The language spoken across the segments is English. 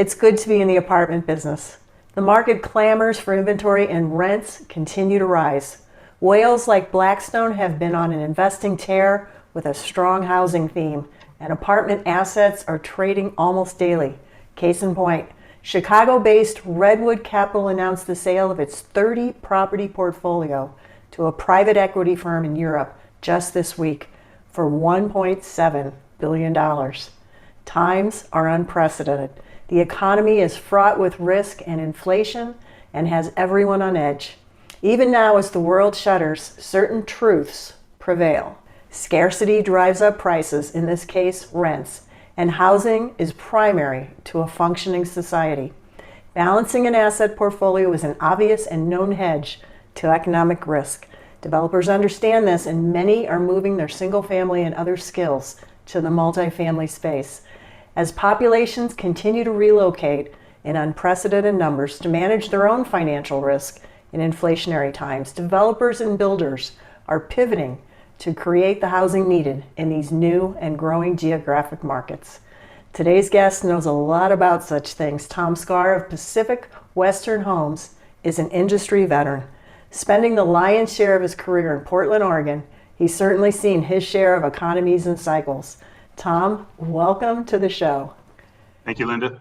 It's good to be in the apartment business. The market clamors for inventory and rents continue to rise. Whales like Blackstone have been on an investing tear with a strong housing theme, and apartment assets are trading almost daily. Case in point, Chicago-based Redwood Capital announced the sale of its 30-property portfolio to a private equity firm in Europe just this week for $1.7 billion. Times are unprecedented. The economy is fraught with risk and inflation and has everyone on edge. Even now, as the world shudders, certain truths prevail. Scarcity drives up prices, in this case, rents, and housing is primary to a functioning society. Balancing an asset portfolio is an obvious and known hedge to economic risk. Developers understand this, and many are moving their single-family and other skills to the multifamily space. As populations continue to relocate in unprecedented numbers to manage their own financial risk in inflationary times, developers and builders are pivoting to create the housing needed in these new and growing geographic markets. Today's guest knows a lot about such things. Tom Skaar of Pacific Western Homes is an industry veteran. Spending the lion's share of his career in Portland, Oregon, he's certainly seen his share of economies and cycles. Tom, welcome to the show. Thank you, Linda.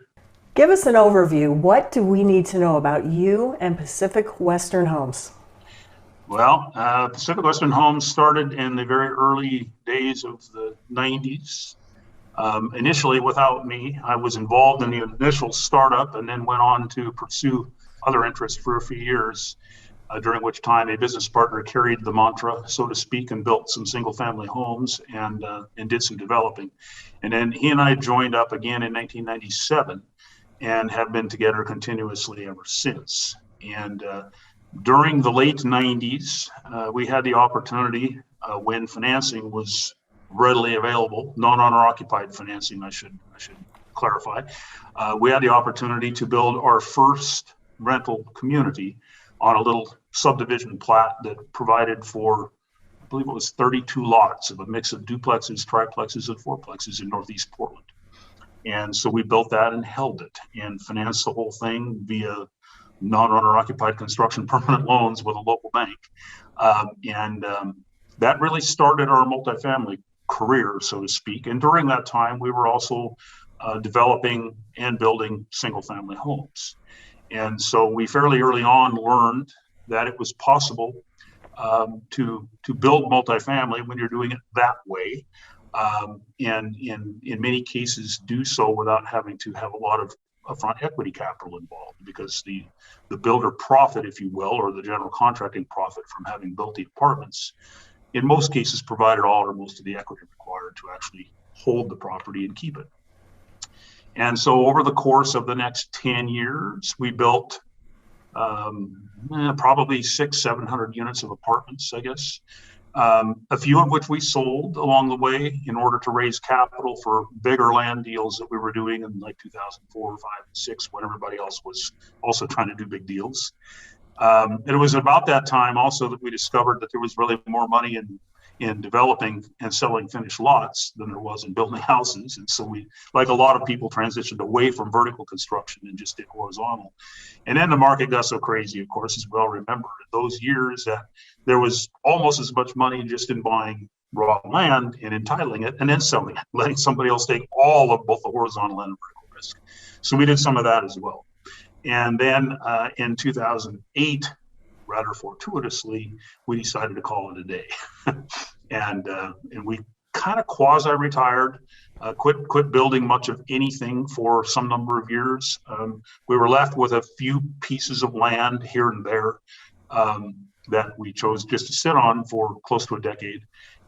Give us an overview. What do we need to know about you and Pacific Western Homes? Well, Pacific Western Homes started in the very early days of the 90s. Initially without me. I was involved in the initial startup and then went on to pursue other interests for a few years, during which time a business partner carried the mantra, so to speak, and built some single family homes and did some developing. And then he and I joined up again in 1997 and have been together continuously ever since. And during the late 90s, we had the opportunity when financing was readily available, non-owner occupied financing, I should clarify. We had the opportunity to build our first rental community on a little subdivision plat that provided for, I believe it was 32 lots of a mix of duplexes, triplexes, and fourplexes in Northeast Portland. And so we built that and held it and financed the whole thing via non-owner occupied construction permanent loans with a local bank. That really started our multifamily career, so to speak. And during that time, we were also developing and building single family homes. And so we fairly early on learned that it was possible to build multifamily when you're doing it that way. And in many cases do so without having to have a lot of upfront equity capital involved, because the builder profit, if you will, or the general contracting profit from having built the apartments, in most cases provided all or most of the equity required to actually hold the property and keep it. And so over the course of the next 10 years, we built probably 600-700 units of apartments, I guess. A few of which we sold along the way in order to raise capital for bigger land deals that we were doing in like 2004, 5, and 6, when everybody else was also trying to do big deals. It was about that time also that we discovered that there was really more money in developing and selling finished lots than there was in building houses. And so we, like a lot of people, transitioned away from vertical construction and just did horizontal. And then the market got so crazy, of course, as we all remember, those years that there was almost as much money just in buying raw land and entitling it and then selling it, letting somebody else take all of both the horizontal and vertical risk. So we did some of that as well. And then in 2008, rather fortuitously, we decided to call it a day. and we kind of quasi-retired, quit building much of anything for some number of years. We were left with a few pieces of land here and there that we chose just to sit on for close to a decade.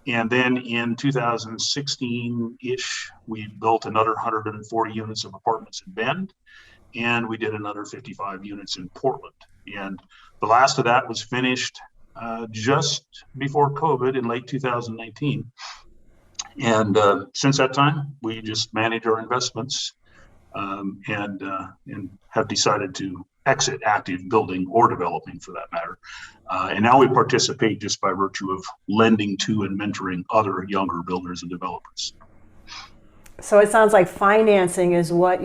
And then in 2016-ish, we built another 140 units of apartments in Bend, and we did another 55 units in Portland. And the last of that was finished just before COVID in late 2019. And since that time, we just manage our investments and have decided to exit active building or developing, for that matter. And now we participate just by virtue of lending to and mentoring other younger builders and developers. So it sounds like financing is what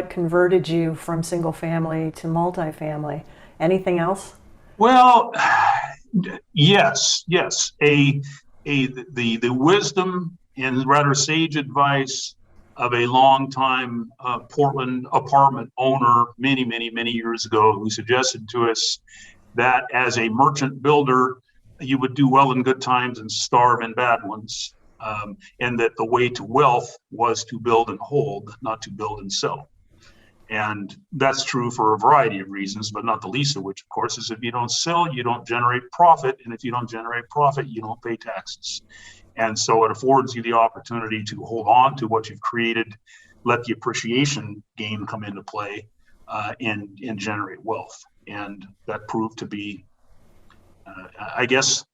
converted you from single family to multifamily. Anything else? Well, yes. The wisdom and rather sage advice of a longtime Portland apartment owner many years ago, who suggested to us that as a merchant builder, you would do well in good times and starve in bad ones. And that the way to wealth was to build and hold, not to build and sell. And that's true for a variety of reasons, but not the least of which, of course, is if you don't sell, you don't generate profit. And if you don't generate profit, you don't pay taxes. And so it affords you the opportunity to hold on to what you've created, let the appreciation game come into play, and generate wealth. And that proved to be, I guess,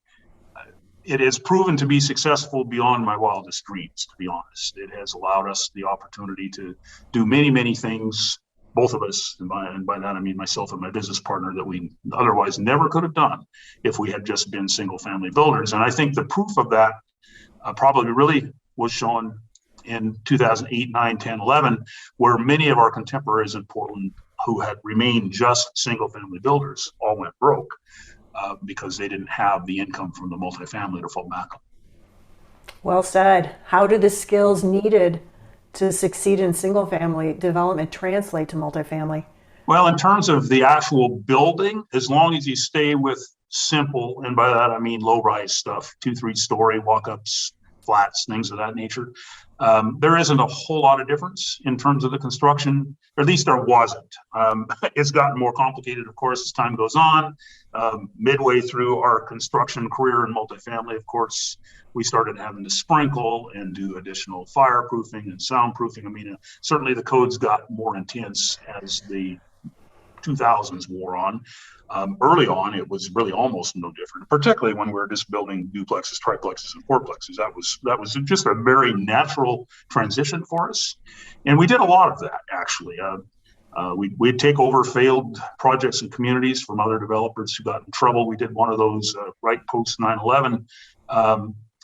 it has proven to be successful beyond my wildest dreams, to be honest. It has allowed us the opportunity to do many things, both of us, and by that I mean myself and my business partner, that we otherwise never could have done if we had just been single family builders. And I think the proof of that probably really was shown in 2008, 9, 10, 11, where many of our contemporaries in Portland who had remained just single family builders all went broke. Because they didn't have the income from the multifamily to fall back on. Well said. How do the skills needed to succeed in single family development translate to multifamily? Well, in terms of the actual building, as long as you stay with simple, and by that I mean low-rise stuff, 2-3 story walk-ups, flats, things of that nature, there isn't a whole lot of difference in terms of the construction, or at least there wasn't. It's gotten more complicated, of course, as time goes on. Midway through our construction career in multifamily, of course, we started having to sprinkle and do additional fireproofing and soundproofing. I mean, certainly the codes got more intense as the 2000s wore on. Early on, it was really almost no different, particularly when we were just building duplexes, triplexes, and fourplexes. That was just a very natural transition for us. And we did a lot of that, actually. We'd take over failed projects and communities from other developers who got in trouble. We did one of those right post 9/11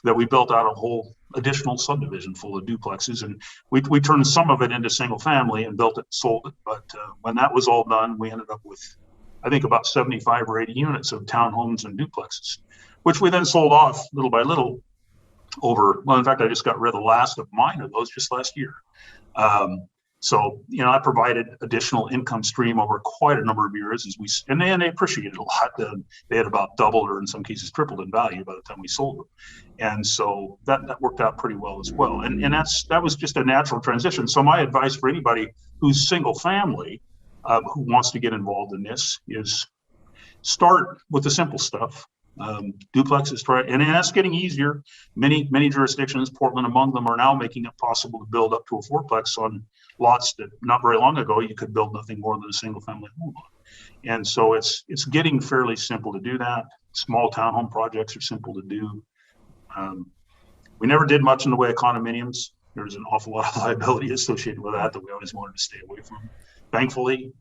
that we built out a whole additional subdivision full of duplexes, and we turned some of it into single family and built it and sold it. But when that was all done, we ended up with, I think, about 75 or 80 units of townhomes and duplexes, which we then sold off little by little over, well, in fact, I just got rid of the last of mine of those just last year. So, I provided additional income stream over quite a number of years and they appreciated a lot. They had about doubled or in some cases tripled in value by the time we sold them. And so that worked out pretty well as well. And that was just a natural transition. So my advice for anybody who's single family, who wants to get involved in this, is start with the simple stuff. Duplexes, and that's getting easier. Many jurisdictions, Portland among them, are now making it possible to build up to a fourplex on lots that not very long ago you could build nothing more than a single family home on. And so it's getting fairly simple to do that. Small townhome projects are simple to do. We never did much in the way of condominiums. There's an awful lot of liability associated with that we always wanted to stay away from. Thankfully,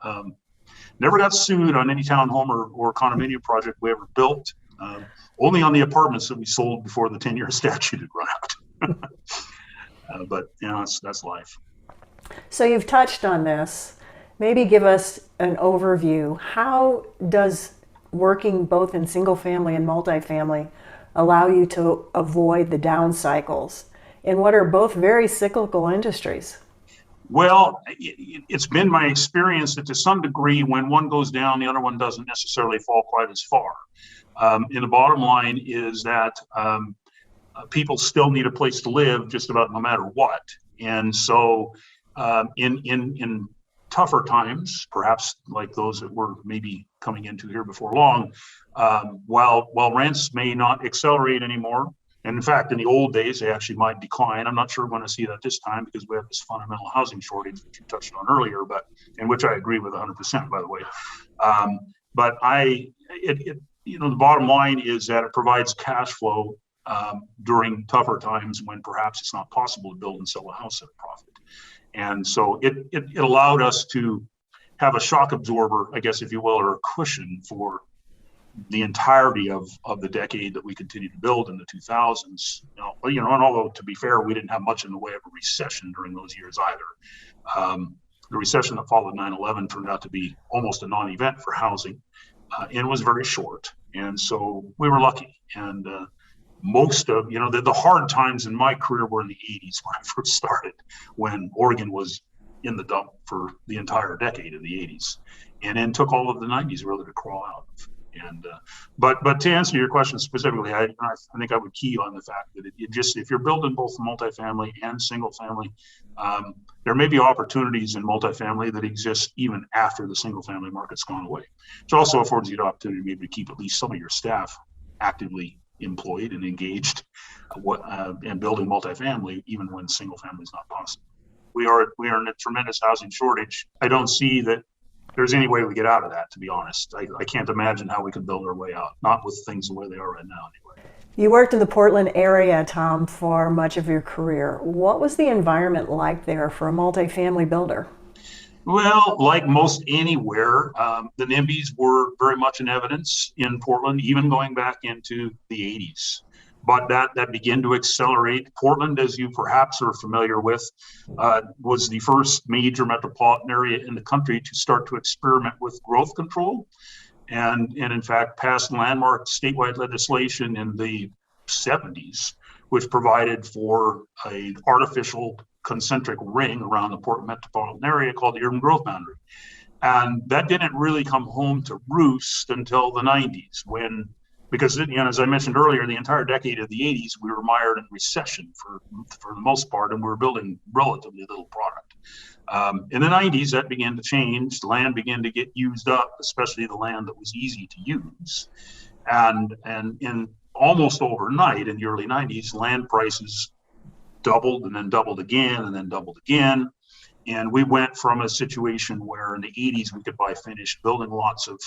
never got sued on any townhome or condominium project we ever built. Only on the apartments that we sold before the 10-year statute had run out. But that's life. So you've touched on this. Maybe give us an overview. How does working both in single family and multifamily allow you to avoid the down cycles in what are both very cyclical industries? Well, it's been my experience that to some degree, when one goes down, the other one doesn't necessarily fall quite as far. And the bottom line is that people still need a place to live just about no matter what. And so in tougher times, perhaps like those that we're maybe coming into here before long, while rents may not accelerate anymore, and in fact, in the old days, they actually might decline. I'm not sure we're going to see that this time because we have this fundamental housing shortage, which you touched on earlier, and which I agree with 100%, by the way. But the bottom line is that it provides cash flow during tougher times when perhaps it's not possible to build and sell a house at a profit. And so it allowed us to have a shock absorber, I guess, if you will, or a cushion for the entirety of the decade that we continued to build in the 2000s. and although to be fair, we didn't have much in the way of a recession during those years either. The recession that followed 9/11 turned out to be almost a non-event for housing, and was very short. And so we were lucky. And most of, the hard times in my career were in the 80s when I first started, when Oregon was in the dump for the entire decade of the 80s, and then took all of the 90s really to crawl out of. And but to answer your question specifically, I think I would key on the fact that if you're building both multifamily and single family, there may be opportunities in multifamily that exist even after the single family market's gone away, which also affords you the opportunity maybe to keep at least some of your staff actively employed and engaged and building multifamily even when single family is not possible. We are in a tremendous housing shortage. I don't see that there's any way we get out of that, to be honest. I can't imagine how we could build our way out, not with things the way they are right now anyway. You worked in the Portland area, Tom, for much of your career. What was the environment like there for a multifamily builder? Well, like most anywhere, the NIMBYs were very much in evidence in Portland, even going back into the 80s. But that began to accelerate. Portland, as you perhaps are familiar with, was the first major metropolitan area in the country to start to experiment with growth control, and in fact passed landmark statewide legislation in the 70s, which provided for an artificial concentric ring around the Portland metropolitan area called the urban growth boundary. And that didn't really come home to roost until the 90s, because as I mentioned earlier, the entire decade of the 80s, we were mired in recession for the most part, and we were building relatively little product. In the 90s, that began to change. Land began to get used up, especially the land that was easy to use. And in almost overnight in the early 90s, land prices doubled and then doubled again and then doubled again. And we went from a situation where in the 80s we could buy finished building lots of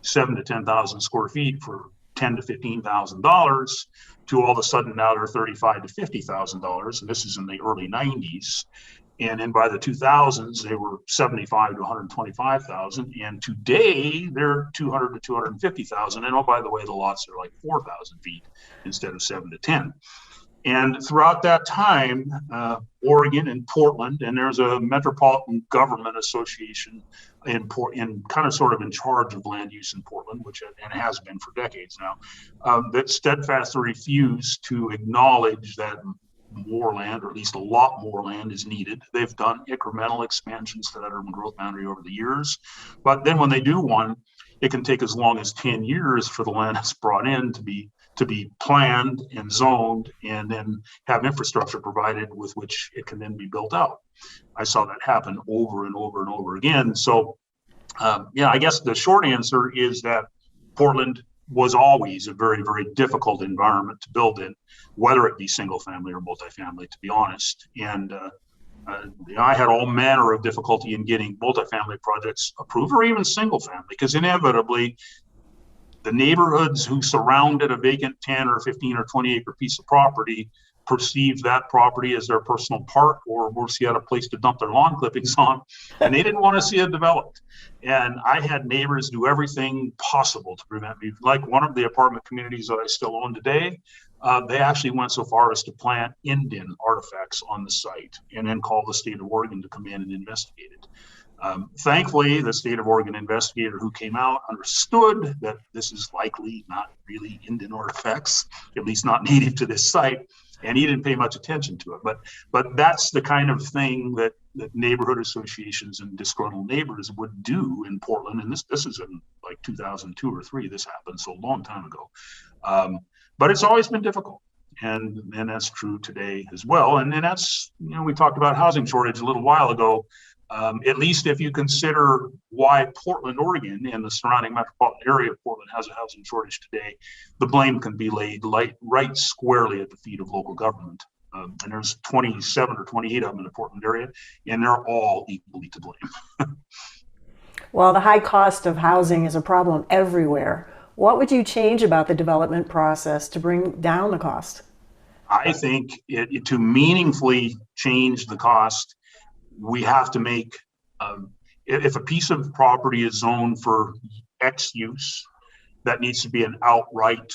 7,000 to 10,000 square feet for $10,000 to $15,000 to all of a sudden now they're $35,000 to $50,000, and this is in the early 90s. And then by the 2000s they were $75,000 to $125,000, and today they're $200,000 to $250,000. And oh, by the way, the lots are like 4,000 feet instead of 7 to 10. And throughout that time, Oregon and Portland, and there's a metropolitan government association in kind of sort of in charge of land use in Portland, which and has been for decades now, that steadfastly refused to acknowledge that more land, or at least a lot more land, is needed. They've done incremental expansions to that urban growth boundary over the years, but then when they do one, it can take as long as 10 years for the land that's brought in to be planned and zoned, and then have infrastructure provided with which it can then be built out. I saw that happen over and over and over again. So, I guess the short answer is that Portland was always a very, very difficult environment to build in, whether it be single family or multifamily, to be honest. And I had all manner of difficulty in getting multifamily projects approved, or even single family, because inevitably the neighborhoods who surrounded a vacant 10 or 15 or 20 acre piece of property perceived that property as their personal park, or worse yet, a place to dump their lawn clippings on, and they didn't want to see it developed. And I had neighbors do everything possible to prevent me. Like one of the apartment communities that I still own today, they actually went so far as to plant Indian artifacts on the site and then call the state of Oregon to come in and investigate it. Thankfully, the state of Oregon investigator who came out understood that this is likely not really Indian artifacts, at least not native to this site, and he didn't pay much attention to it. But that's the kind of thing that neighborhood associations and disgruntled neighbors would do in Portland. And this is in like 2002 or 3. This happened, so a long time ago. But it's always been difficult. And that's true today as well. And that's, we talked about housing shortage a little while ago. At least if you consider why Portland, Oregon, and the surrounding metropolitan area of Portland has a housing shortage today, the blame can be laid right squarely at the feet of local government. And there's 27 or 28 of them in the Portland area, and they're all equally to blame. Well, the high cost of housing is a problem everywhere. What would you change about the development process to bring down the cost? I think to meaningfully change the cost, we have to make, if a piece of property is zoned for X use, that needs to be an outright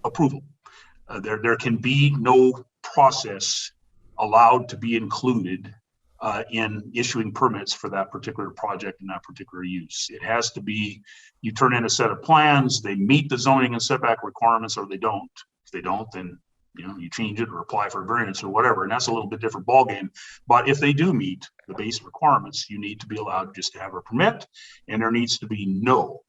approval. There can be no process allowed to be included in issuing permits for that particular project and that particular use. It has to be, you turn in a set of plans, they meet the zoning and setback requirements, or they don't. If they don't, then you change it or apply for a variance or whatever, and that's a little bit different ballgame. But if they do meet the base requirements, you need to be allowed just to have a permit, and there needs to be no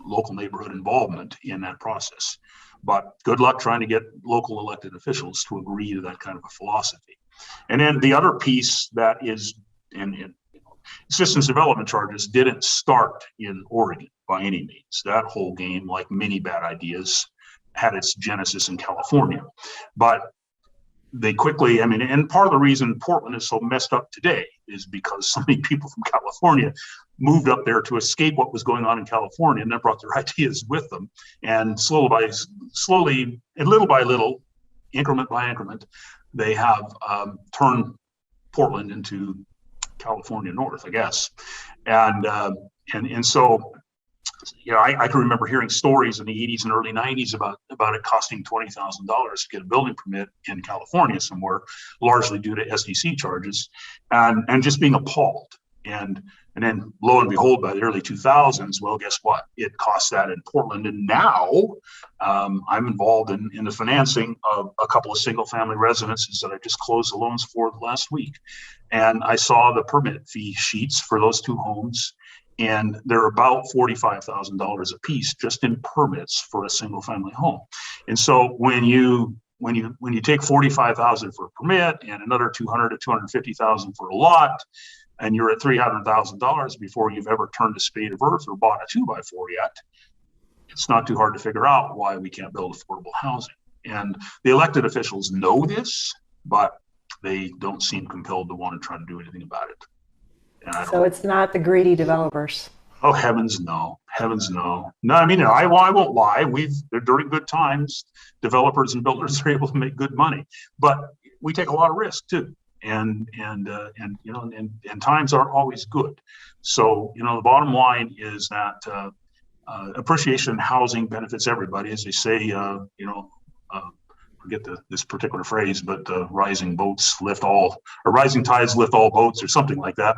local neighborhood involvement in that process. But good luck trying to get local elected officials to agree to that kind of a philosophy. And then the other piece that is, systems development charges didn't start in Oregon by any means. That whole game, like many bad ideas, had its genesis in California. But they quickly, and part of the reason Portland is so messed up today is because so many people from California moved up there to escape what was going on in California, and then brought their ideas with them. And slowly, and little by little, increment by increment, they have turned Portland into California North, I guess. And so, I can remember hearing stories in the 80s and early 90s about it costing $20,000 to get a building permit in California somewhere, largely due to SDC charges, and just being appalled. And then lo and behold, by the early 2000s, well, guess what? It costs that in Portland. And now I'm involved in the financing of a couple of single family residences that I just closed the loans for last week. And I saw the permit fee sheets for those two homes, and they're about $45,000 a piece just in permits for a single family home. And so when you take $45,000 for a permit and another $200,000 to $250,000 for a lot, and you're at $300,000 before you've ever turned a spade of earth or bought a 2x4 yet, it's not too hard to figure out why we can't build affordable housing. And the elected officials know this, but they don't seem compelled to want to try to do anything about it. So it's not the greedy developers. Oh, heavens no. No, I won't lie. During good times, developers and builders are able to make good money, but we take a lot of risk too. And times aren't always good. So, the bottom line is that appreciation housing benefits everybody. As they say, forget this particular phrase, but rising tides lift all boats, or something like that.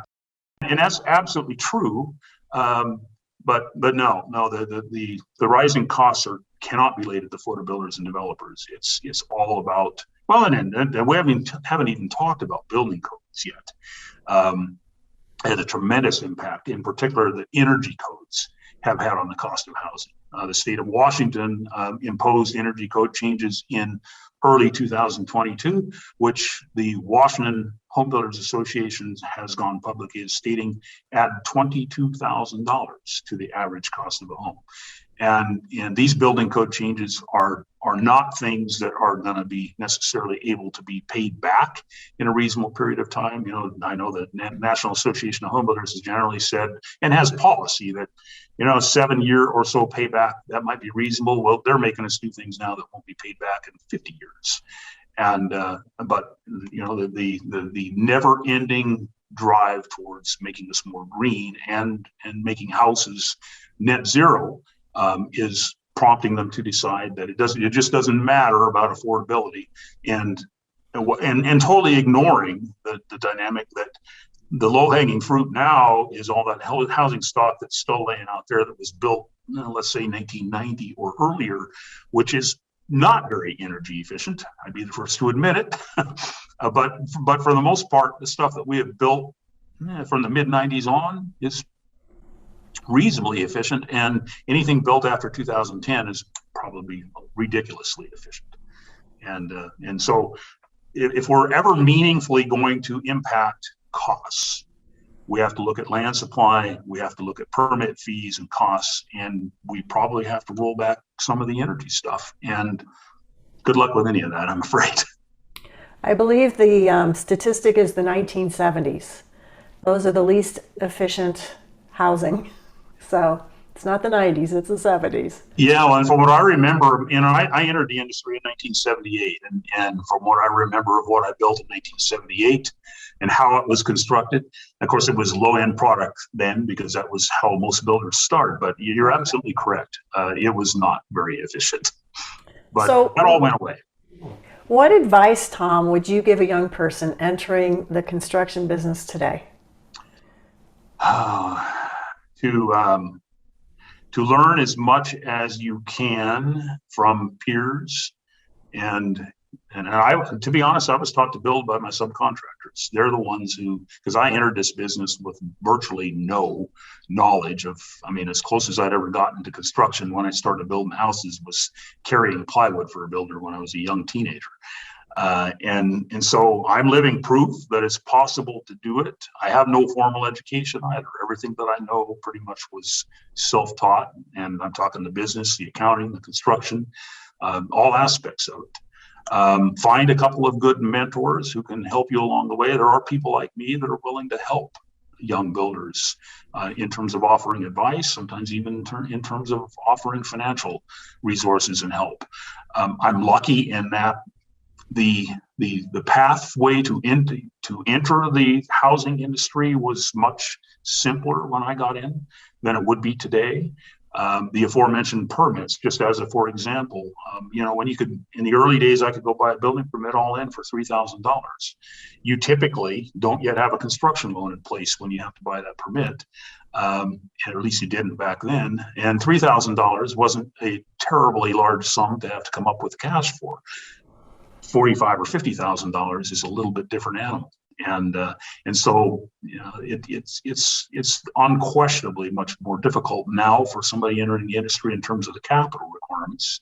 And that's absolutely true. But no, the rising costs cannot be laid at the foot of builders and developers. It's all about, and we haven't even talked about building codes yet. Had a tremendous impact, in particular the energy codes have had on the cost of housing. The state of Washington imposed energy code changes in early 2022, which the Washington Home Builders Association has gone public is stating add $22,000 to the average cost of a home. And these building code changes are not things that are going to be necessarily able to be paid back in a reasonable period of time. I know that National Association of Home Builders has generally said and has policy that, 7-year or so payback, that might be reasonable. Well, they're making us do things now that won't be paid back in 50 years. And but the never-ending drive towards making us more green and making houses net zero is prompting them to decide that it just doesn't matter about affordability, and totally ignoring the dynamic that the low-hanging fruit now is all that housing stock that's still laying out there that was built, let's say 1990 or earlier, which is not very energy efficient. I'd be the first to admit it. but for the most part, the stuff that we have built from the mid-90s on is reasonably efficient, and anything built after 2010 is probably ridiculously efficient. And so if we're ever meaningfully going to impact costs, we have to look at land supply, we have to look at permit fees and costs, and we probably have to roll back some of the energy stuff. And good luck with any of that, I'm afraid. I believe the statistic is the 1970s. Those are the least efficient housing. So it's not the 90s, it's the 70s. Yeah, well, and from what I remember, I entered the industry in 1978, and from what I remember of what I built in 1978 and how it was constructed, of course, it was low-end product then because that was how most builders start. But you're absolutely correct. It was not very efficient. But So- that all went away. What advice, Tom, would you give a young person entering the construction business today? To learn as much as you can from peers, and to be honest, I was taught to build by my subcontractors. They're the ones who, because I entered this business with virtually no knowledge of, I mean, as close as I'd ever gotten to construction when I started building houses was carrying plywood for a builder when I was a young teenager. And so I'm living proof that it's possible to do it. I have no formal education either. Everything that I know pretty much was self-taught, and I'm talking the business, the accounting, the construction, all aspects of it. Find a couple of good mentors who can help you along the way. There are people like me that are willing to help young builders in terms of offering advice, sometimes even in terms of offering financial resources and help. I'm lucky in that the pathway to enter the housing industry was much simpler when I got in than it would be today. The aforementioned permits, just as a for example, when you could, in the early days, I could go buy a building permit all in for $3,000. You typically don't yet have a construction loan in place when you have to buy that permit. And at least you didn't back then. And $3,000 wasn't a terribly large sum to have to come up with cash for. $45,000 or $50,000 is a little bit different animal, and so it's unquestionably much more difficult now for somebody entering the industry in terms of the capital requirements,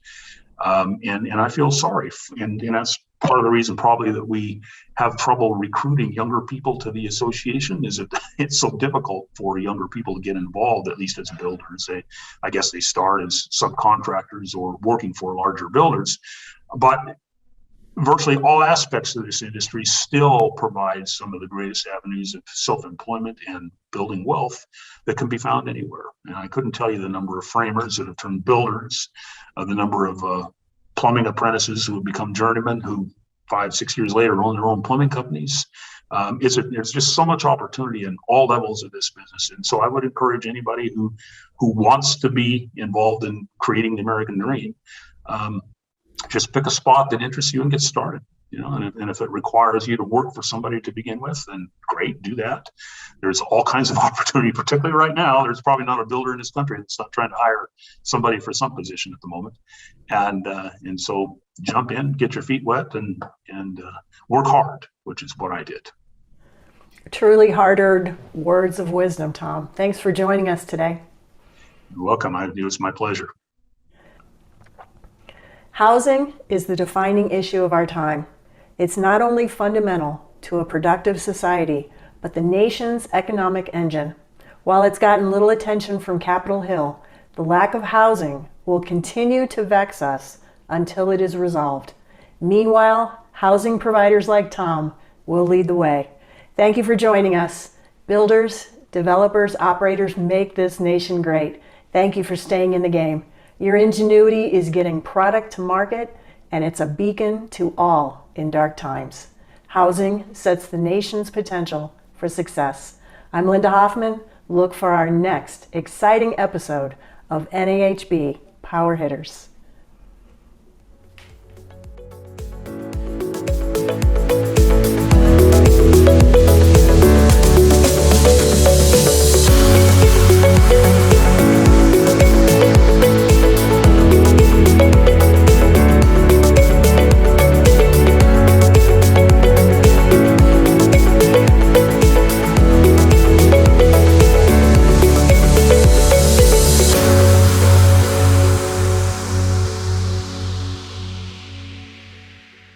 and I feel sorry, and that's part of the reason probably that we have trouble recruiting younger people to the association, is that it's so difficult for younger people to get involved, at least as builders. I guess they start as subcontractors or working for larger builders, but virtually all aspects of this industry still provide some of the greatest avenues of self-employment and building wealth that can be found anywhere. And I couldn't tell you the number of framers that have turned builders, the number of plumbing apprentices who have become journeymen who 5-6 years later own their own plumbing companies. There's just so much opportunity in all levels of this business. And so I would encourage anybody who wants to be involved in creating the American dream, just pick a spot that interests you and get started. And if it requires you to work for somebody to begin with, then great, do that. There's all kinds of opportunity, particularly right now. There's probably not a builder in this country that's not trying to hire somebody for some position at the moment. And so jump in, get your feet wet, and work hard, which is what I did. Truly hard-earned words of wisdom, Tom. Thanks for joining us today. You're welcome. It was my pleasure. Housing is the defining issue of our time. It's not only fundamental to a productive society, but the nation's economic engine. While it's gotten little attention from Capitol Hill, the lack of housing will continue to vex us until it is resolved. Meanwhile, housing providers like Tom will lead the way. Thank you for joining us. Builders, developers, operators make this nation great. Thank you for staying in the game. Your ingenuity is getting product to market, and it's a beacon to all in dark times. Housing sets the nation's potential for success. I'm Linda Hoffman. Look for our next exciting episode of NAHB Power Hitters.